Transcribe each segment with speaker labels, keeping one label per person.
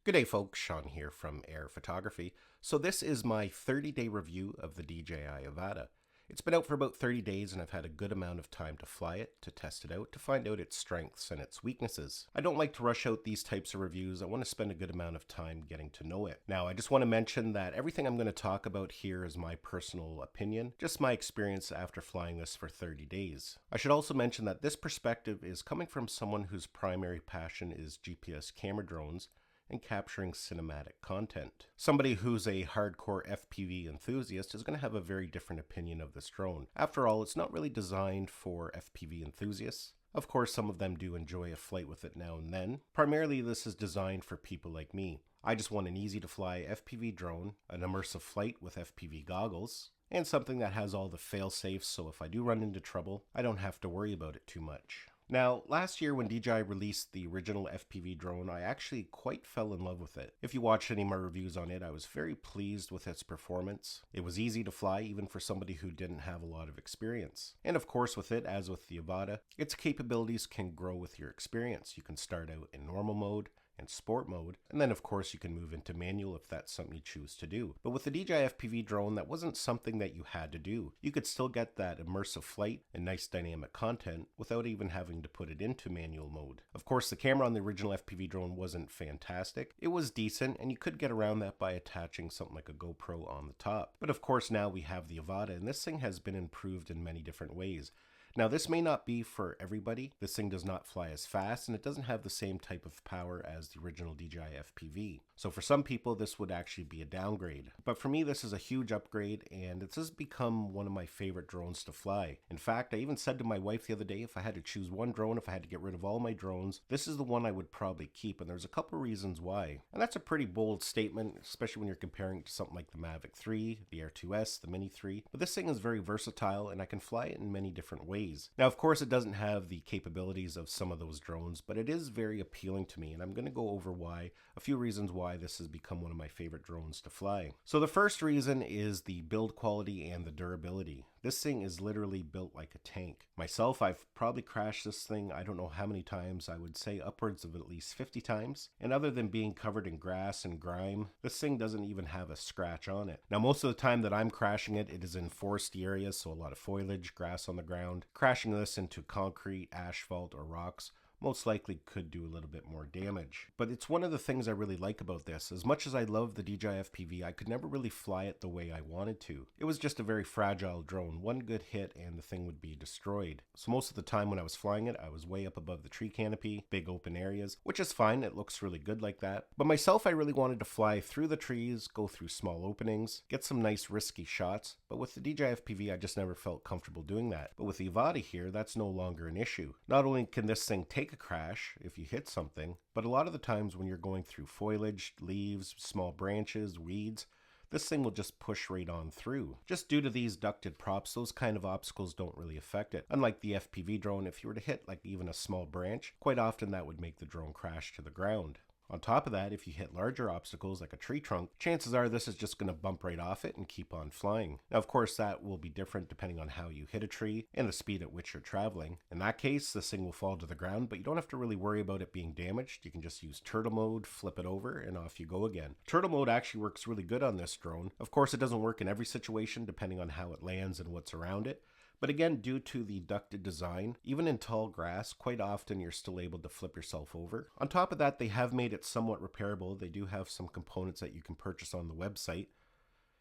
Speaker 1: Good day, folks. Sean here from Air Photography. So this is my 30-day review of the DJI Avata. It's been out for about 30 days and I've had a good amount of time to fly it, to test it out, to find out its strengths and its weaknesses. I don't like to rush out these types of reviews. I want to spend a good amount of time getting to know it. Now, I just want to mention that everything I'm going to talk about here is my personal opinion, just my experience after flying this for 30 days. I should also mention that this perspective is coming from someone whose primary passion is GPS camera drones and capturing cinematic content. Somebody who's a hardcore FPV enthusiast is going to have a very different opinion of this drone. After all, it's not really designed for FPV enthusiasts. Of course, some of them do enjoy a flight with it now and then. Primarily, this is designed for people like me. I just want an easy-to-fly FPV drone, an immersive flight with FPV goggles, and something that has all the fail-safes so if I do run into trouble, I don't have to worry about it too much. Now, last year when DJI released the original FPV drone, I actually quite fell in love with it. If you watched any of my reviews on it, I was very pleased with its performance. It was easy to fly even for somebody who didn't have a lot of experience. And of course with it, as with the Avata, its capabilities can grow with your experience. You can start out in normal mode, and sport mode, and then of course you can move into manual if that's something you choose to do. But with the DJI FPV drone, that wasn't something that you had to do. You could still get that immersive flight and nice dynamic content without even having to put it into manual mode. Of course, the camera on the original FPV drone wasn't fantastic. It was decent, and you could get around that by attaching something like a GoPro on the top. But of course now we have the Avata, and this thing has been improved in many different ways. Now, this may not be for everybody. This thing does not fly as fast, and it doesn't have the same type of power as the original DJI FPV. So for some people, this would actually be a downgrade. But for me, this is a huge upgrade, and it has become one of my favorite drones to fly. In fact, I even said to my wife the other day, if I had to choose one drone, if I had to get rid of all my drones, this is the one I would probably keep, and there's a couple of reasons why. And that's a pretty bold statement, especially when you're comparing it to something like the Mavic 3, the Air 2S, the Mini 3. But this thing is very versatile, and I can fly it in many different ways. Now, of course, it doesn't have the capabilities of some of those drones, but it is very appealing to me, and I'm going to go over a few reasons why this has become one of my favorite drones to fly. So the first reason is the build quality and the durability. This thing is literally built like a tank. Myself, I've probably crashed this thing, I don't know how many times, I would say upwards of at least 50 times. And other than being covered in grass and grime, this thing doesn't even have a scratch on it. Now, most of the time that I'm crashing it, it is in foresty areas, so a lot of foliage, grass on the ground. Crashing this into concrete, asphalt, or rocks most likely could do a little bit more damage. But it's one of the things I really like about this. As much as I love the DJI FPV, I could never really fly it the way I wanted to. It was just a very fragile drone. One good hit and the thing would be destroyed. So most of the time when I was flying it, I was way up above the tree canopy, big open areas, which is fine. It looks really good like that. But myself, I really wanted to fly through the trees, go through small openings, get some nice risky shots. But with the DJI FPV, I just never felt comfortable doing that. But with the Avata here, that's no longer an issue. Not only can this thing take a crash if you hit something, but a lot of the times when you're going through foliage, leaves, small branches, weeds, this thing will just push right on through. Just due to these ducted props, those kind of obstacles don't really affect it. Unlike the FPV drone, if you were to hit like even a small branch, quite often that would make the drone crash to the ground. On top of that, if you hit larger obstacles like a tree trunk, chances are this is just going to bump right off it and keep on flying. Now, of course, that will be different depending on how you hit a tree and the speed at which you're traveling. In that case, this thing will fall to the ground, but you don't have to really worry about it being damaged. You can just use turtle mode, flip it over, and off you go again. Turtle mode actually works really good on this drone. Of course, it doesn't work in every situation depending on how it lands and what's around it. But again, due to the ducted design, even in tall grass, quite often you're still able to flip yourself over. On top of that, they have made it somewhat repairable. They do have some components that you can purchase on the website.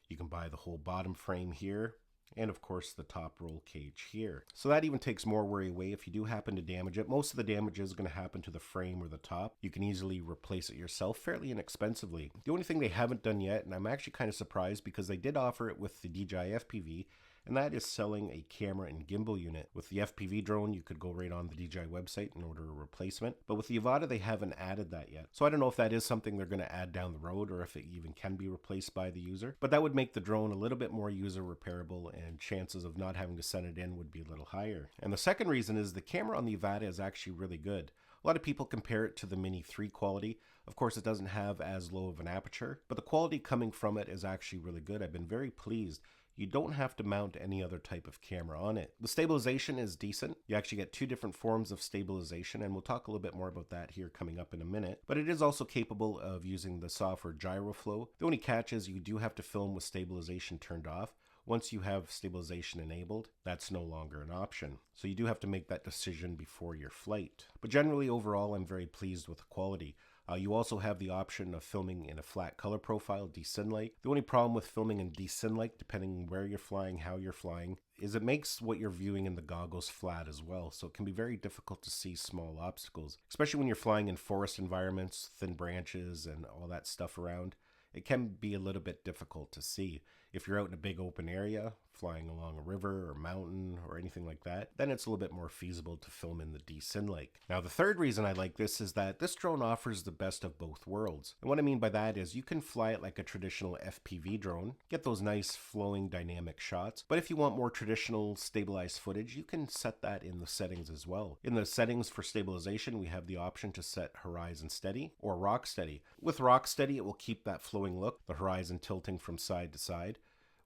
Speaker 1: You can buy the whole bottom frame here, and of course the top roll cage here. So that even takes more worry away if you do happen to damage it. Most of the damage is going to happen to the frame or the top. You can easily replace it yourself fairly inexpensively. The only thing they haven't done yet, and I'm actually kind of surprised because they did offer it with the DJI FPV, and that is selling a camera and gimbal unit. With the FPV drone, you could go right on the DJI website and order a replacement. But with the Avata, they haven't added that yet. So I don't know if that is something they're going to add down the road or if it even can be replaced by the user. But that would make the drone a little bit more user repairable and chances of not having to send it in would be a little higher. And the second reason is the camera on the Avata is actually really good. A lot of people compare it to the Mini 3 quality. Of course, it doesn't have as low of an aperture, but the quality coming from it is actually really good. I've been very pleased. you don't have to mount any other type of camera on it. The stabilization is decent. You actually get two different forms of stabilization, and we'll talk a little bit more about that here coming up in a minute. But it is also capable of using the software GyroFlow. The only catch is you do have to film with stabilization turned off. Once you have stabilization enabled, that's no longer an option. So you do have to make that decision before your flight. But generally, overall, I'm very pleased with the quality. You also have the option of filming in a flat color profile, desynlight. The only problem with filming in desynlight, depending where you're flying, how you're flying, is it makes what you're viewing in the goggles flat as well. So it can be very difficult to see small obstacles, especially when you're flying in forest environments, thin branches, and all that stuff around. It can be a little bit difficult to see. If you're out in a big open area, flying along a river or mountain or anything like that, then it's a little bit more feasible to film in the desynlight. Now, the third reason I like this is that this drone offers the best of both worlds. And what I mean by that is you can fly it like a traditional FPV drone, get those nice flowing dynamic shots, but if you want more traditional stabilized footage, you can set that in the settings as well. In the settings for stabilization, we have the option to set horizon steady or rock steady. With rock steady, it will keep that flowing look, the horizon tilting from side to side.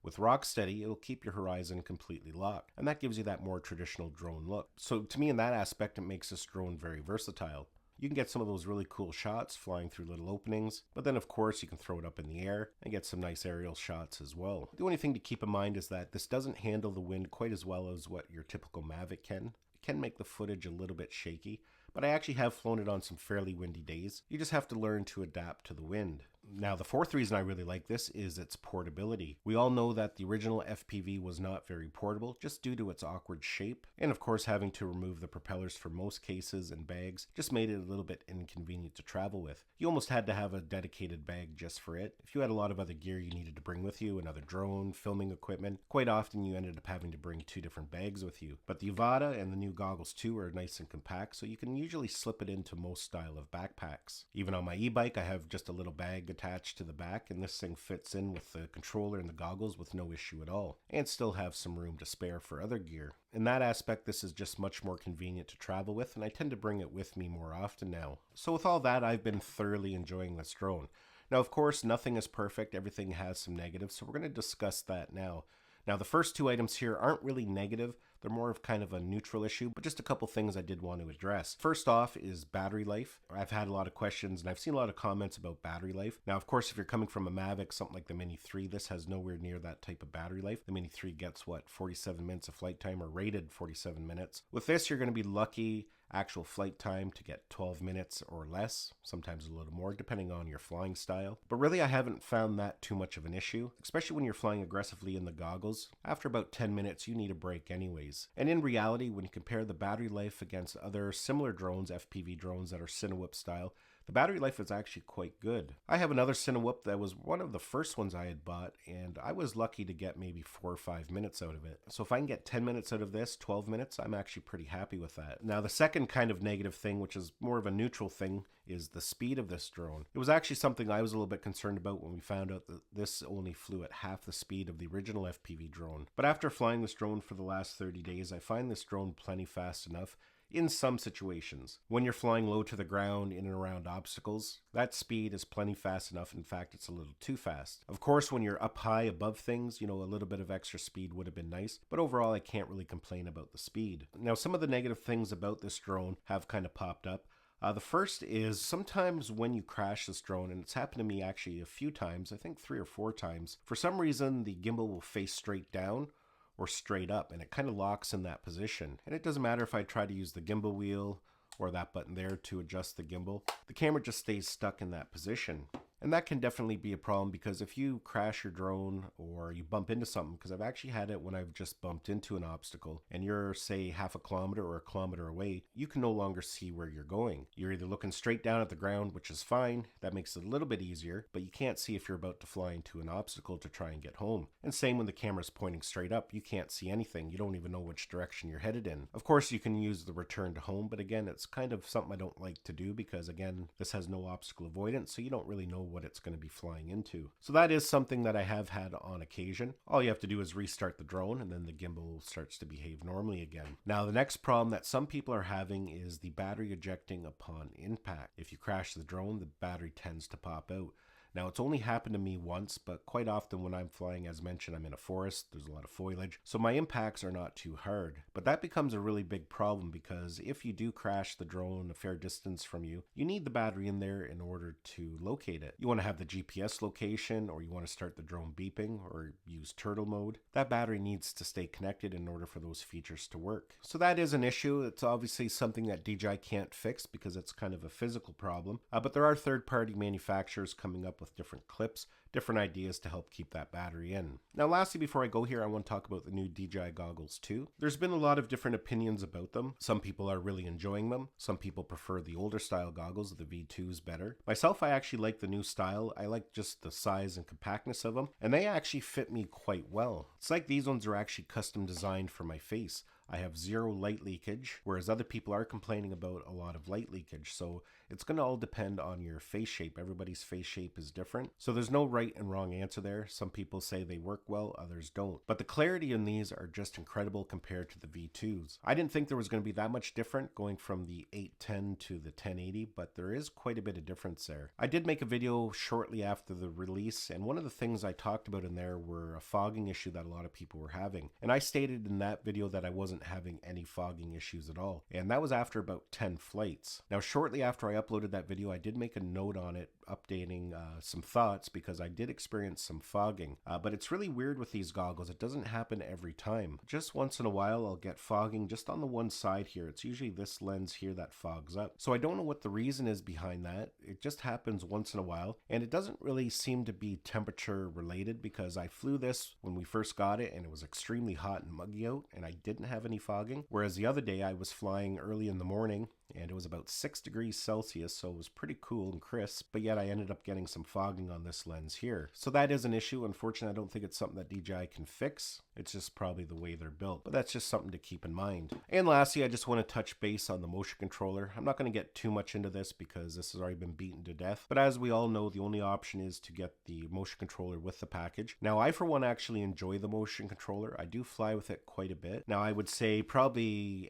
Speaker 1: With rock steady, it'll keep your horizon completely locked, and that gives you that more traditional drone look. So to me, in that aspect, it makes this drone very versatile. You can get some of those really cool shots flying through little openings, but then of course you can throw it up in the air and get some nice aerial shots as well. The only thing to keep in mind is that this doesn't handle the wind quite as well as what your typical Mavic can. It can make the footage a little bit shaky, but I actually have flown it on some fairly windy days. You just have to learn to adapt to the wind. Now, the fourth reason I really like this is its portability. We all know that the original FPV was not very portable just due to its awkward shape, and of course having to remove the propellers for most cases and bags just made it a little bit inconvenient to travel with. You almost had to have a dedicated bag just for it. If you had a lot of other gear you needed to bring with you, another drone, filming equipment, quite often you ended up having to bring two different bags with you. But the Avata and the new Goggles 2 are nice and compact, so you can usually slip it into most style of backpacks. Even on my e-bike, I have just a little bag attached to the back, and this thing fits in with the controller and the goggles with no issue at all, and still have some room to spare for other gear. In that aspect, this is just much more convenient to travel with, and I tend to bring it with me more often now. So with all that, I've been thoroughly enjoying this drone. Now, of course, nothing is perfect. Everything has some negatives, so we're going to discuss that now. Now, the first two items here aren't really negative. They're more of kind of a neutral issue, but just a couple things I did want to address. First off is battery life. I've had a lot of questions and I've seen a lot of comments about battery life. Now, of course, if you're coming from a Mavic, something like the Mini 3, this has nowhere near that type of battery life. The Mini 3 gets, 47 minutes of flight time, or rated 47 minutes. With this, you're going to be lucky actual flight time to get 12 minutes or less, sometimes a little more depending on your flying style. But really, I haven't found that too much of an issue, especially when you're flying aggressively in the goggles. After about 10 minutes, you need a break anyways. And in reality, when you compare the battery life against other similar drones, FPV drones that are Cinewhoop style, the battery life is actually quite good. I have another Cinewhoop that was one of the first ones I had bought, and I was lucky to get maybe 4 or 5 minutes out of it. So if I can get 10 minutes out of this, 12 minutes, I'm actually pretty happy with that. Now, the second kind of negative thing, which is more of a neutral thing, is the speed of this drone. It was actually something I was a little bit concerned about when we found out that this only flew at half the speed of the original FPV drone. But after flying this drone for the last 30 days, I find this drone plenty fast enough in some situations. When you're flying low to the ground in and around obstacles, that speed is plenty fast enough. In fact, it's a little too fast. Of course, when you're up high above things, a little bit of extra speed would have been nice, but overall, I can't really complain about the speed. Now, some of the negative things about this drone have kind of popped up. The first is sometimes when you crash this drone, and it's happened to me actually a few times, I think 3 or 4 times, for some reason the gimbal will face straight down or straight up, and it kind of locks in that position. And it doesn't matter if I try to use the gimbal wheel or that button there to adjust the gimbal, the camera just stays stuck in that position. And that can definitely be a problem, because if you crash your drone or you bump into something, because I've actually had it when I've just bumped into an obstacle and you're, say, half a kilometer or a kilometer away, you can no longer see where you're going. You're either looking straight down at the ground, which is fine, that makes it a little bit easier, but you can't see if you're about to fly into an obstacle to try and get home. And same when the camera's pointing straight up, you can't see anything. You don't even know which direction you're headed in. Of course, you can use the return to home, but again, it's kind of something I don't like to do, because again, this has no obstacle avoidance, so you don't really know what it's going to be flying into. So that is something that I have had on occasion. All you have to do is restart the drone, and then the gimbal starts to behave normally again. Now, the next problem that some people are having is the battery ejecting upon impact. If you crash the drone, the battery tends to pop out. Now, it's only happened to me once, but quite often when I'm flying, as mentioned, I'm in a forest, there's a lot of foliage, so my impacts are not too hard. But that becomes a really big problem because if you do crash the drone a fair distance from you, you need the battery in there in order to locate it. You want to have the GPS location, or you want to start the drone beeping, or use turtle mode. That battery needs to stay connected in order for those features to work. So that is an issue. It's obviously something that DJI can't fix because it's kind of a physical problem. But there are third-party manufacturers coming up with different clips, different ideas to help keep that battery in. Now lastly, before I go here, I want to talk about the new DJI Goggles 2. There's been a lot of different opinions about them. Some people are really enjoying them. Some people prefer the older style goggles, the V2s, better. Myself, I actually like the new style. I like just the size and compactness of them, and they actually fit me quite well. It's like these ones are actually custom designed for my face. I have zero light leakage, whereas other people are complaining about a lot of light leakage. So it's going to all depend on your face shape. Everybody's face shape is different. So there's no right and wrong answer there. Some people say they work well, others don't. But the clarity in these are just incredible compared to the V2s. I didn't think there was going to be that much different going from the 810 to the 1080, but there is quite a bit of difference there. I did make a video shortly after the release, and one of the things I talked about in there were a fogging issue that a lot of people were having. And I stated in that video that I wasn't having any fogging issues at all, and that was after about 10 flights. Now shortly after I uploaded that video, I did make a note on it updating some thoughts because I did experience some fogging, but it's really weird with these goggles. It doesn't happen every time. Just once in a while I'll get fogging just on the one side here. It's usually this lens here that fogs up, so I don't know what the reason is behind that. It just happens once in a while, and it doesn't really seem to be temperature related because I flew this when we first got it and it was extremely hot and muggy out and I didn't have any fogging, whereas the other day I was flying early in the morning and it was about 6 degrees Celsius, so it was pretty cool and crisp, but yet I ended up getting some fogging on this lens here. So that is an issue. Unfortunately, I don't think it's something that DJI can fix. It's just probably the way they're built, but that's just something to keep in mind. And lastly, I just want to touch base on the motion controller. I'm not going to get too much into this because this has already been beaten to death, but as we all know, the only option is to get the motion controller with the package. Now, I for one actually enjoy the motion controller. I do fly with it quite a bit. Now, I would say probably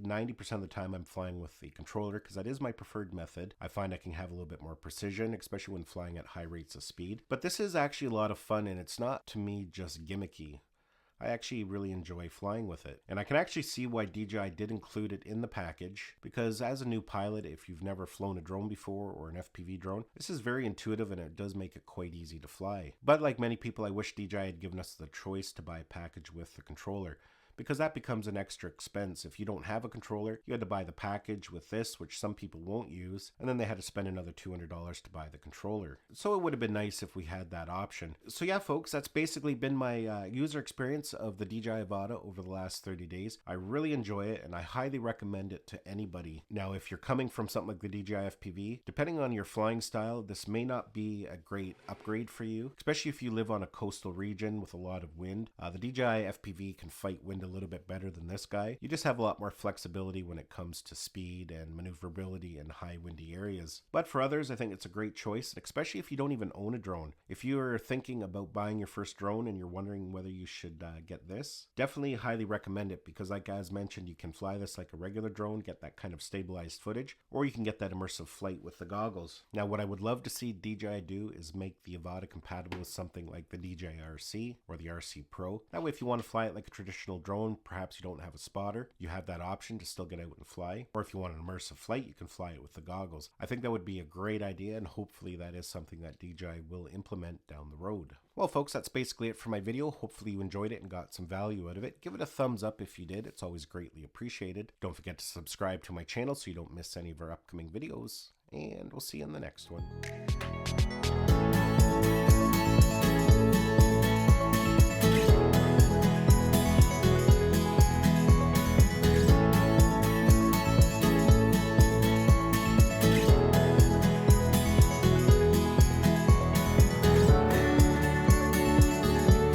Speaker 1: 80-90% of the time I'm flying with the controller because that is my preferred method. I find I can have a little bit more precision, especially when flying at high rates of speed. But this is actually a lot of fun, and it's not, to me, just gimmicky. I actually really enjoy flying with it. And I can actually see why DJI did include it in the package, because as a new pilot, if you've never flown a drone before or an FPV drone, this is very intuitive and it does make it quite easy to fly. But like many people, I wish DJI had given us the choice to buy a package with the controller, because that becomes an extra expense. If you don't have a controller, you had to buy the package with this, which some people won't use, and then they had to spend another $200 to buy the controller. So it would have been nice if we had that option. So yeah, folks, that's basically been my user experience of the DJI Avata over the last 30 days. I really enjoy it, and I highly recommend it to anybody. Now, if you're coming from something like the DJI FPV, depending on your flying style, this may not be a great upgrade for you, especially if you live on a coastal region with a lot of wind. The DJI FPV can fight wind a little bit better than this guy. You just have a lot more flexibility when it comes to speed and maneuverability in high windy areas. But for others, I think it's a great choice, especially if you don't even own a drone. If you're thinking about buying your first drone and you're wondering whether you should get this, definitely highly recommend it, because like as mentioned, you can fly this like a regular drone, get that kind of stabilized footage, or you can get that immersive flight with the goggles. Now, what I would love to see DJI do is make the Avata compatible with something like the DJI RC or the RC Pro. That way, if you want to fly it like a traditional drone, perhaps you don't have a spotter, you have that option to still get out and fly. Or if you want an immersive flight, you can fly it with the goggles. I think that would be a great idea, and hopefully that is something that DJI will implement down the road. Well, folks, that's basically it for my video. Hopefully you enjoyed it and got some value out of it. Give it a thumbs up if you did. It's always greatly appreciated. Don't forget to subscribe to my channel so you don't miss any of our upcoming videos, and we'll see you in the next one.